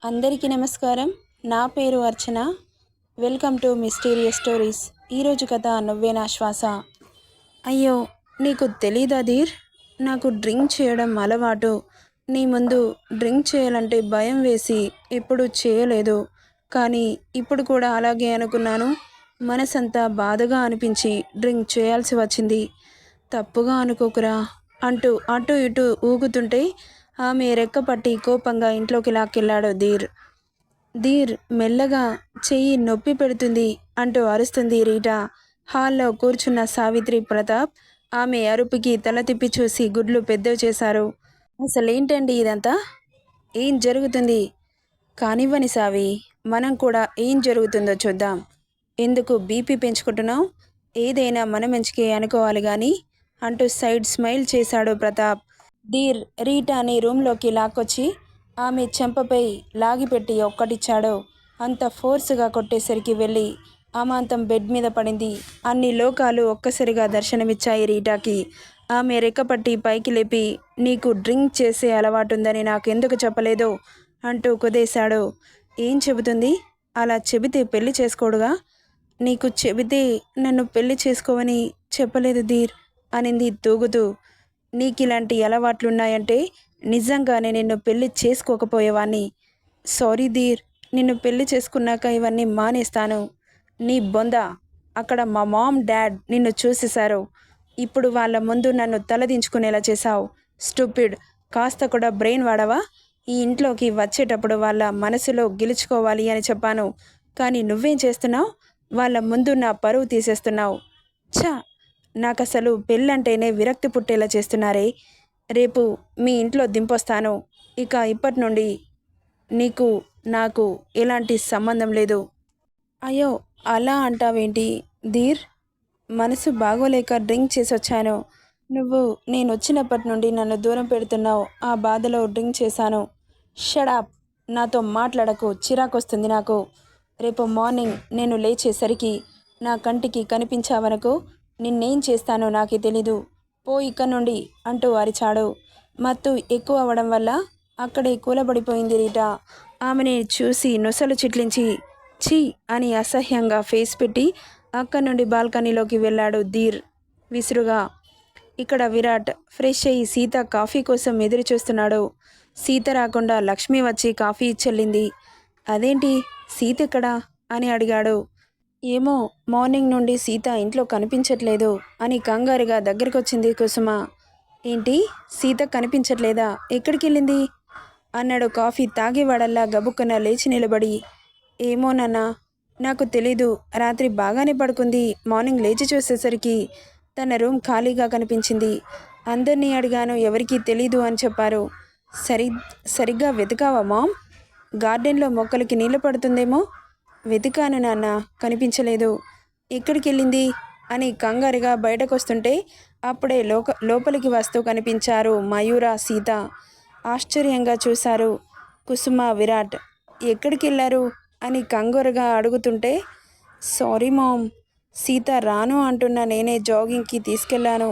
అందరికీ నమస్కారం. నా పేరు Archana. Welcome to mysterious stories. ఈరోజు కథ నువ్వే నా శ్వాస. అయ్యో, నీకు తెలీదా ధీర్? నాకు డ్రింక్ చేయడం అలవాటు. నీ ముందు డ్రింక్ చేయాలంటే భయం వేసి ఎప్పుడు చేయలేదు. కానీ ఇప్పుడు కూడా అలాగే అనుకున్నాను. మనసంతా బాధగా అనిపించి డ్రింక్ చేయాల్సి వచ్చింది. తప్పుగా అనుకోకురా అంటూ అటు ఇటు ఊగుతుంటే ఆమె రెక్కపట్టి కోపంగా ఇంట్లోకి లాక్కెళ్ళాడు ధీర్. ధీర్ మెల్లగా చెయ్యి నొప్పి పెడుతుంది అంటూ అరుస్తుంది రీటా. హాల్లో కూర్చున్న సావిత్రి, ప్రతాప్ ఆమె అరుపుకి తల తిప్పి చూసి గుడ్లు పెద్దవి చేశారు. అసలేంటండి ఇదంతా? ఏం జరుగుతుంది? కానివ్వని సావి, మనం కూడా ఏం జరుగుతుందో చూద్దాం. ఎందుకు బీపీ పెంచుకుంటున్నావు? ఏదైనా మన మంచికే అనుకోవాలి కానీ అంటూ సైడ్ స్మైల్ చేశాడు ప్రతాప్. ధీర్ రీటాని రూమ్లోకి లాక్కొచ్చి ఆమె చెంపపై లాగిపెట్టి ఒక్కటిచ్చాడు. అంత ఫోర్సుగా కొట్టేసరికి వెళ్ళి అమాంతం బెడ్ మీద పడింది. అన్ని లోకాలు ఒక్కసారిగా దర్శనమిచ్చాయి రీటాకి. ఆమె రెక్కపట్టి పైకి లేపి, నీకు డ్రింక్ చేసే అలవాటుందని నాకెందుకు చెప్పలేదో అంటూ కుదేశాడు. ఏం చెబుతుంది? అలా చెబితే పెళ్లి చేసుకోడుగా? నీకు చెబితే నన్ను పెళ్లి చేసుకోవని చెప్పలేదు ధీర్ అనింది తూగుతూ. నీకిలాంటి అలవాట్లున్నాయంటే నిజంగానే నిన్ను పెళ్లి చేసుకోకపోయేవాణ్ణి. సారీ ధీర్, నిన్ను పెళ్లి చేసుకున్నాక ఇవన్నీ మానేస్తాను. నీ బొంద, అక్కడ మా మామ్ డాడ్ నిన్ను చూసేశారు. ఇప్పుడు వాళ్ళ ముందు నన్ను తలదించుకునేలా చేశావు. స్టూపిడ్, కాస్త కూడా బ్రెయిన్ వాడవా? ఈ ఇంట్లోకి వచ్చేటప్పుడు వాళ్ళ మనసులో గెలుచుకోవాలి అని చెప్పాను. కానీ నువ్వేం చేస్తున్నావు? వాళ్ళ ముందు నా పరువు తీసేస్తున్నావు. ఛా, నాకసలు పెళ్ళంటేనే విరక్తి పుట్టేలా చేస్తున్నారే. రేపు మీ ఇంట్లో దింపొస్తాను. ఇక ఇప్పటి నుండి నీకు నాకు ఎలాంటి సంబంధం లేదు. అయ్యో, అలా అంటావేంటి ధీర్? మనసు బాగోలేక డ్రింక్ చేసి వచ్చాను. నువ్వు నేను వచ్చినప్పటి నుండి నన్ను దూరం పెడుతున్నావు. ఆ బాధలో డ్రింక్ చేశాను. షడాప్, నాతో మాట్లాడకు, చిరాకొస్తుంది నాకు. రేపు మార్నింగ్ నేను లేచేసరికి నా కంటికి కనిపించావనుకో, నిన్నేం చేస్తానో నాకే తెలీదు. పో ఇక్కడి నుండి అంటూ అరిచాడు. మత్తు ఎక్కువ అవ్వడం వల్ల అక్కడే కూలబడిపోయింది రీటా. ఆమెని చూసి నొసలు చిట్లించి ఛీ అని అసహ్యంగా ఫేస్ పెట్టి అక్కడి నుండి బాల్కనీలోకి వెళ్ళాడు ధీర్ విసురుగా. ఇక్కడ విరాట్ ఫ్రెష్ అయ్యి సీత కాఫీ కోసం ఎదురు చూస్తున్నాడు. సీత రాకుండా లక్ష్మి వచ్చి కాఫీ ఇచ్చెళ్ళింది. అదేంటి, సీత ఎక్కడా అని అడిగాడు. ఏమో, మార్నింగ్ నుండి సీత ఇంట్లో కనిపించట్లేదు అని కంగారుగా దగ్గరకొచ్చింది కుసుమ. ఏంటి, సీత కనిపించట్లేదా? ఎక్కడికి వెళ్ళింది అన్నాడు కాఫీ తాగేవాడల్లా గబుక్కున లేచి నిలబడి. ఏమో నాన్న, నాకు తెలీదు. రాత్రి బాగానే పడుకుంది. మార్నింగ్ లేచి చూసేసరికి తన రూమ్ ఖాళీగా కనిపించింది. అందరినీ అడిగాను, ఎవరికీ తెలీదు అని చెప్పారు. సరిగ్గా వెతికావా మామ్? గార్డెన్లో మొక్కలకి నీళ్లు పడుతుందేమో. వెతికాను నాన్న, కనిపించలేదు. ఎక్కడికి వెళ్ళింది అని కంగారుగా బయటకొస్తుంటే అప్పుడే లోపలికి వస్తూ కనిపించారు మయూర, సీత. ఆశ్చర్యంగా చూశారు కుసుమ, విరాట్. ఎక్కడికి వెళ్ళారు అని కంగారుగా అడుగుతుంటే, సారీ మామ్, సీత రాను అంటున్న నేనే జాగింగ్కి తీసుకెళ్ళాను.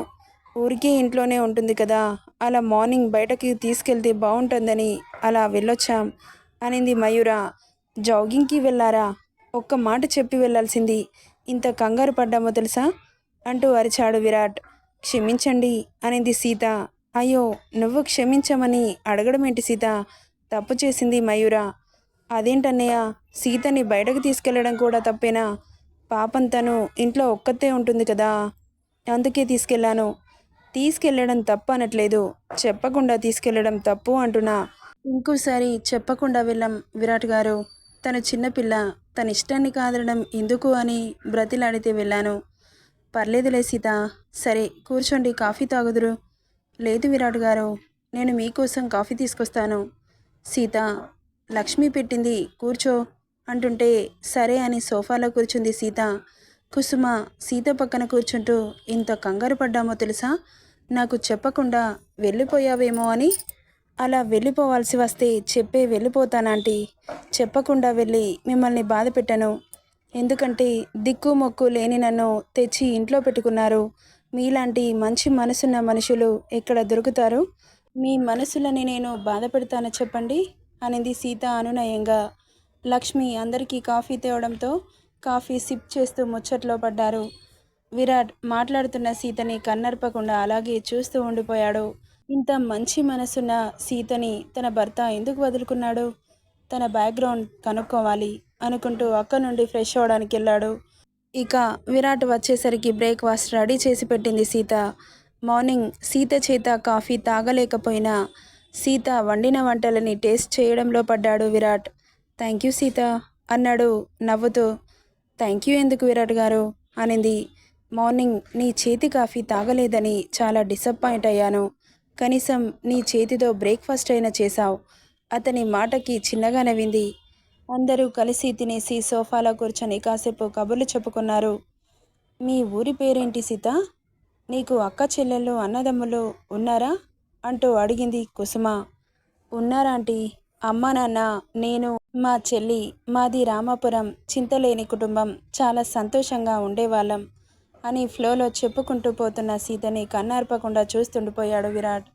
ఊరికే ఇంట్లోనే ఉంటుంది కదా, అలా మార్నింగ్ బయటకి తీసుకెళ్తే బాగుంటుందని అలా వెళ్ళొచ్చాం అనింది మయూర. జాగింగ్కి వెళ్ళారా? ఒక్క మాట చెప్పి వెళ్ళాల్సింది. ఇంత కంగారు పడ్డామో తెలుసా అంటూ అరిచాడు విరాట్. క్షమించండి అనింది సీత. అయ్యో, నువ్వు క్షమించమని అడగడం ఏంటి సీత? తప్పు చేసింది మయూర. అదేంటన్నయ్య, సీతని బయటకు తీసుకెళ్లడం కూడా తప్పేనా? పాపం తను ఇంట్లో ఒక్కతే ఉంటుంది కదా, అందుకే తీసుకెళ్ళాను. తీసుకెళ్ళడం తప్పు అనట్లేదు, చెప్పకుండా తీసుకెళ్ళడం తప్పు అంటున్నా. ఇంకోసారి చెప్పకుండా వెళ్ళాం విరాట్ గారు. తను చిన్నపిల్ల, తన ఇష్టాన్ని కాదనడం ఎందుకు అని బ్రతిలాడితే వెళ్ళాను. పర్లేదులే సీత. సరే కూర్చోండి, కాఫీ తాగుదురు. లేదు విరాట్ గారు, నేను మీకోసం కాఫీ తీసుకొస్తాను. సీత, లక్ష్మి పెట్టింది, కూర్చో అంటుంటే సరే అని సోఫాలో కూర్చుంది సీత. కుసుమ సీత పక్కన కూర్చుంటూ, ఇంత కంగారు పడ్డామో తెలుసా? నాకు చెప్పకుండా వెళ్ళిపోయావేమో అని. అలా వెళ్ళిపోవాల్సి వస్తే చెప్పే వెళ్ళిపోతానంటీ. చెప్పకుండా వెళ్ళి మిమ్మల్ని బాధ పెట్టను. ఎందుకంటే దిక్కు మొక్కు లేని నన్ను తెచ్చి ఇంట్లో పెట్టుకున్నారు. మీలాంటి మంచి మనసున్న మనుషులు ఎక్కడ దొరుకుతారు? మీ మనసులని నేను బాధ పెడతాను చెప్పండి? అనింది సీత అనునయంగా. లక్ష్మి అందరికీ కాఫీ తేవడంతో కాఫీ సిప్ చేస్తూ ముచ్చట్లో పడ్డారు. విరాట్ మాట్లాడుతున్న సీతని కన్నర్పకుండా అలాగే చూస్తూ ఉండిపోయాడు. ఇంత మంచి మనసున్న సీతని తన భర్త ఎందుకు వదులుకున్నాడు? తన బ్యాక్గ్రౌండ్ కనుక్కోవాలి అనుకుంటూ అక్క నుండి ఫ్రెష్ అవ్వడానికి వెళ్ళాడు. ఇక విరాట్ వచ్చేసరికి బ్రేక్ఫాస్ట్ రెడీ చేసి పెట్టింది సీత. మార్నింగ్ సీత చేత కాఫీ తాగలేకపోయినా సీత వండిన వంటలని టేస్ట్ చేయడంలో పడ్డాడు విరాట్. థ్యాంక్ యూ సీత అన్నాడు నవ్వుతూ. థ్యాంక్ యూ ఎందుకు విరాట్ గారు అనింది. మార్నింగ్ నీ చేతి కాఫీ తాగలేదని చాలా డిసప్పాయింట్ అయ్యాను. కనీసం నీ చేతితో బ్రేక్ఫాస్ట్ అయినా చేశావు. అతని మాటకి చిన్నగా నవ్వింది. అందరూ కలిసి తినేసి సోఫాలో కూర్చొని కాసేపు కబుర్లు చెప్పుకున్నారు. మీ ఊరి పేరేంటి సీత? నీకు అక్క చెల్లెళ్ళు అన్నదమ్ములు ఉన్నారా అంటూ అడిగింది కుసుమ. ఉన్నారా ఆంటీ? అమ్మా నాన్న, నేను, మా చెల్లి, మాది రామాపురం, చింతలేని కుటుంబం, చాలా సంతోషంగా ఉండేవాళ్ళం అని ఫ్లోలో చెప్పుకుంటూ పోతున్న సీతని కన్నార్పకుండా చూస్తుండిపోయాడు విరాట్.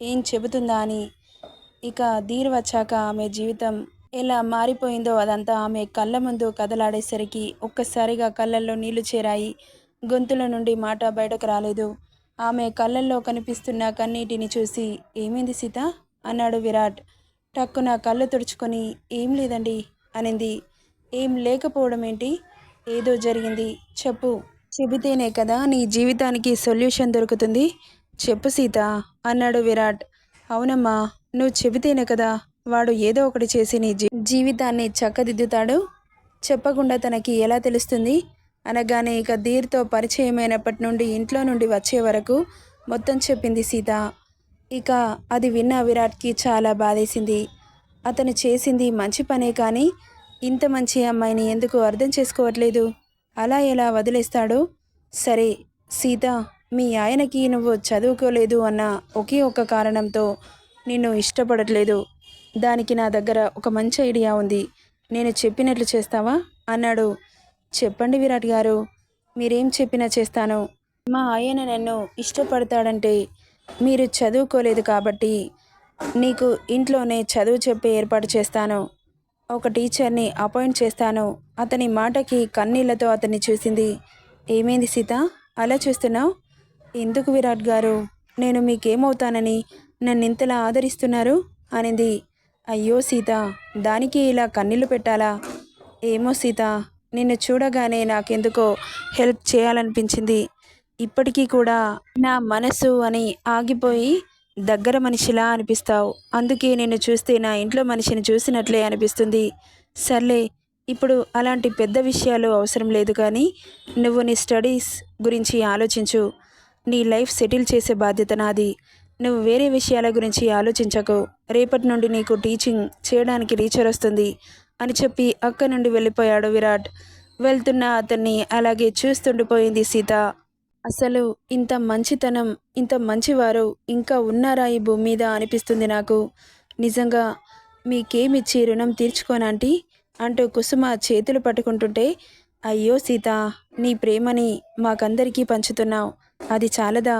ఏం చెబుతుందా అని. ఇక ధీర్ వచ్చాక ఆమె జీవితం ఎలా మారిపోయిందో అదంతా ఆమె కళ్ళ ముందు కదలాడేసరికి ఒక్కసారిగా కళ్ళల్లో నీళ్లు చేరాయి. గొంతుల నుండి మాట బయటకు రాలేదు. ఆమె కళ్ళల్లో కనిపిస్తున్న కన్నీటిని చూసి ఏమైంది సీత అన్నాడు విరాట్. టక్కున కళ్ళు తుడుచుకొని ఏం లేదండి అనింది. ఏం లేకపోవడం ఏంటి? ఏదో జరిగింది, చెప్పు. చెబితేనే కదా నీ జీవితానికి సొల్యూషన్ దొరుకుతుంది. చెప్పు సీత అన్నాడు విరాట్. అవునమ్మా, నువ్వు చెబితేనే కదా వాడు ఏదో ఒకటి చేసి నీ జీవితాన్ని చక్కదిద్దుతాడు. చెప్పకుండా తనకి ఎలా తెలుస్తుంది అనగానే ఇక ధీర్తో పరిచయమైనప్పటి నుండి ఇంట్లో నుండి వచ్చే వరకు మొత్తం చెప్పింది సీత. ఇక అది విన్న విరాట్కి చాలా బాధేసింది. అతను చేసింది మంచి పనే కానీ ఇంత మంచి అమ్మాయిని ఎందుకు అర్థం చేసుకోవట్లేదు? అలా ఎలా వదిలేస్తాడు? సరే సీత, మీ ఆయనకి నువ్వు చదువుకోలేదు అన్న ఒకే ఒక్క కారణంతో నిన్ను ఇష్టపడట్లేదు. దానికి నా దగ్గర ఒక మంచి ఐడియా ఉంది. నేను చెప్పినట్లు చేస్తావా అన్నాడు. చెప్పండి విరాట్ గారు, మీరేం చెప్పినా చేస్తాను. మా ఆయన నన్ను ఇష్టపడతాడంటే మీరు చదువుకోలేదు కాబట్టి నీకు ఇంట్లోనే చదువు చెప్పే ఏర్పాటు చేస్తాను. ఒక టీచర్ని అపాయింట్ చేస్తాను. అతని మాటకి కన్నీళ్లతో అతన్ని చూసింది. ఏమైంది సీత అలా చూస్తున్నావు? ఎందుకు విరాట్ గారు, నేను మీకేమవుతానని నన్నింతలా ఆదరిస్తున్నారు అనింది. అయ్యో సీత, దానికి ఇలా కన్నీళ్లు పెట్టాలా? ఏమో సీత, నిన్ను చూడగానే నాకెందుకో హెల్ప్ చేయాలనిపించింది. ఇప్పటికీ కూడా నా మనసు అని ఆగిపోయి దగ్గర మనిషిలా అనిపిస్తావు. అందుకే నిన్ను చూస్తే నా ఇంట్లో మనిషిని చూసినట్లే అనిపిస్తుంది. సర్లే, ఇప్పుడు అలాంటి పెద్ద విషయాలు అవసరం లేదు కానీ నువ్వు నీ స్టడీస్ గురించి ఆలోచించు. నీ లైఫ్ సెటిల్ చేసే బాధ్యత నాది. నువ్వు వేరే విషయాల గురించి ఆలోచించకు. రేపటి నుండి నీకు టీచింగ్ చేయడానికి టీచర్ వస్తుంది అని చెప్పి అక్క నుండి వెళ్ళిపోయాడు విరాట్. వెళ్తున్న అతన్ని అలాగే చూస్తుండిపోయింది సీత. అసలు ఇంత మంచితనం, ఇంత మంచివారు ఇంకా ఉన్నారా ఈ భూమి మీద అనిపిస్తుంది నాకు. నిజంగా మీకేమిచ్చి రుణం తీర్చుకోనాంటీ అంటూ కుసుమ చేతులు పట్టుకుంటుంటే, అయ్యో సీత, నీ ప్రేమని మాకందరికీ పంచుతున్నావు. అది చాలదా?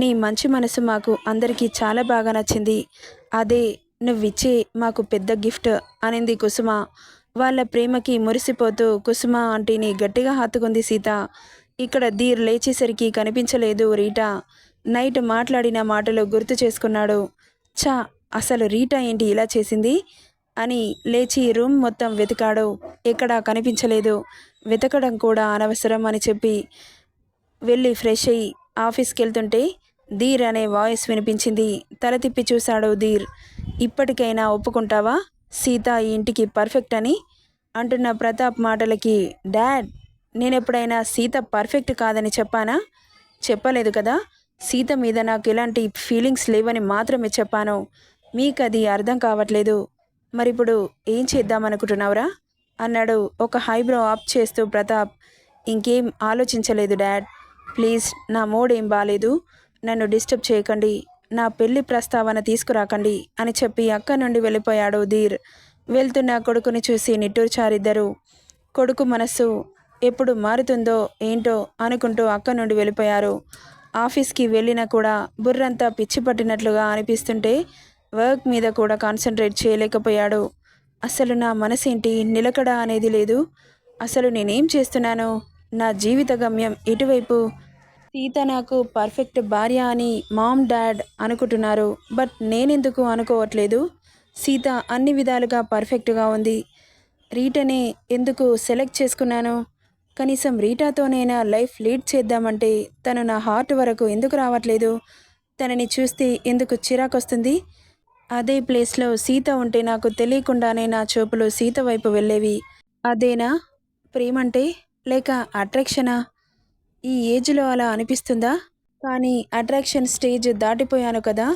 నీ మంచి మనసు మాకు అందరికీ చాలా బాగా నచ్చింది. అదే నువ్విచ్చే మాకు పెద్ద గిఫ్ట్ అనింది కుసుమ. వాళ్ళ ప్రేమకి మురిసిపోతూ కుసుమ ఆంటీని గట్టిగా హత్తుకుంది సీత. ఇక్కడ ధీర్ లేచేసరికి కనిపించలేదు రీటా. నైట్ మాట్లాడిన మాటలు గుర్తు చేసుకున్నాడు. చా, అసలు రీటా ఏంటి ఇలా చేసింది అని లేచి రూమ్ మొత్తం వెతికాడు. ఎక్కడా కనిపించలేదు. వెతకడం కూడా అనవసరం అని చెప్పి వెళ్ళి ఫ్రెష్ అయ్యి ఆఫీస్కి వెళ్తుంటే ధీర్ అనే వాయిస్ వినిపించింది. తల తిప్పి చూశాడు ధీర్. ఇప్పటికైనా ఒప్పుకుంటావా సీత ఈ ఇంటికి పర్ఫెక్ట్ అని అంటున్న ప్రతాప్ మాటలకి, డాడ్, నేనెప్పుడైనా సీత పర్ఫెక్ట్ కాదని చెప్పానా? చెప్పలేదు కదా. సీత మీద నాకు ఎలాంటి ఫీలింగ్స్ లేవని మాత్రమే చెప్పాను. మీకు అది అర్థం కావట్లేదు. మరిప్పుడు ఏం చేద్దామనుకుంటున్నావురా అన్నాడు ఒక హైబ్రో ఆప్ చేస్తూ ప్రతాప్. ఇంకేం ఆలోచించలేదు డాడ్. ప్లీజ్, నా మూడ్ ఏం బాలేదు. నన్ను డిస్టర్బ్ చేయకండి. నా పెళ్లి ప్రస్తావన తీసుకురాకండి అని చెప్పి అక్క నుండి వెళ్ళిపోయాడు ధీర్. వెళ్తున్న కొడుకుని చూసి నిట్టూర్చారిద్దరు. కొడుకు మనస్సు ఎప్పుడు మారుతుందో ఏంటో అనుకుంటూ అక్క నుండి వెళ్ళిపోయారు. ఆఫీస్కి వెళ్ళినా కూడా బుర్రంతా పిచ్చి పట్టినట్లుగా అనిపిస్తుంటే వర్క్ మీద కూడా కాన్సన్ట్రేట్ చేయలేకపోయాడు. అసలు నా మనసేంటి నిలకడ అనేది లేదు. అసలు నేనేం చేస్తున్నాను? నా జీవిత గమ్యం ఎటువైపు? సీత నాకు పర్ఫెక్ట్ భార్య అని మామ్ డాడ్ అనుకుంటున్నారు. బట్ నేనెందుకు అనుకోవట్లేదు? సీత అన్ని విధాలుగా పర్ఫెక్ట్గా ఉంది. రీటానే ఎందుకు సెలెక్ట్ చేసుకున్నాను? కనీసం రీటాతోనైనా లైఫ్ లీడ్ చేద్దామంటే తను నా హార్ట్ వరకు ఎందుకు రావట్లేదు? తనని చూస్తే ఎందుకు చిరాకొస్తుంది? అదే ప్లేస్లో సీత ఉంటే నాకు తెలియకుండానే నా చూపులు సీత వైపు వెళ్ళేవి. అదేనా ప్రేమంటే? లేక అట్రాక్షనా? ఈ ఏజ్లో అలా అనిపిస్తుందా? కానీ అట్రాక్షన్ స్టేజ్ దాటిపోయాను కదా!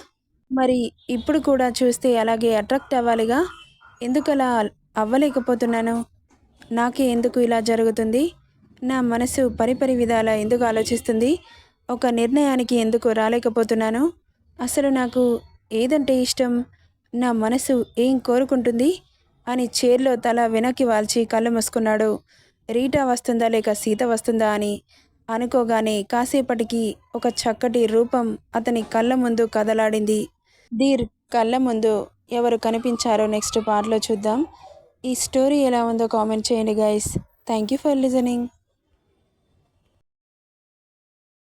మరి ఇప్పుడు కూడా చూస్తే అలాగే అట్రాక్ట్ అవ్వాలిగా? ఎందుకలా అవ్వలేకపోతున్నాను? నాకే ఎందుకు ఇలా జరుగుతుంది? నా మనసు పరిపరి విధాలా ఎందుకు ఆలోచిస్తుంది? ఒక నిర్ణయానికి ఎందుకు రాలేకపోతున్నాను? అసలు నాకు ఏదంటే ఇష్టం? నా మనసు ఏం కోరుకుంటుంది? అని చైర్లో తల వెనక్కి వాల్చి కళ్ళు మూసుకున్నాడు. రీటా వస్తుందా లేక సీత వస్తుందా అని అనుకోగానే కాసేపటికి ఒక చక్కటి రూపం అతని కళ్ళ ముందు కదలాడింది. ధీర్ కళ్ళ ముందు ఎవరు కనిపించారో నెక్స్ట్ పార్ట్లో చూద్దాం. ఈ స్టోరీ ఎలా ఉందో కామెంట్ చేయండి guys. Thank you for listening.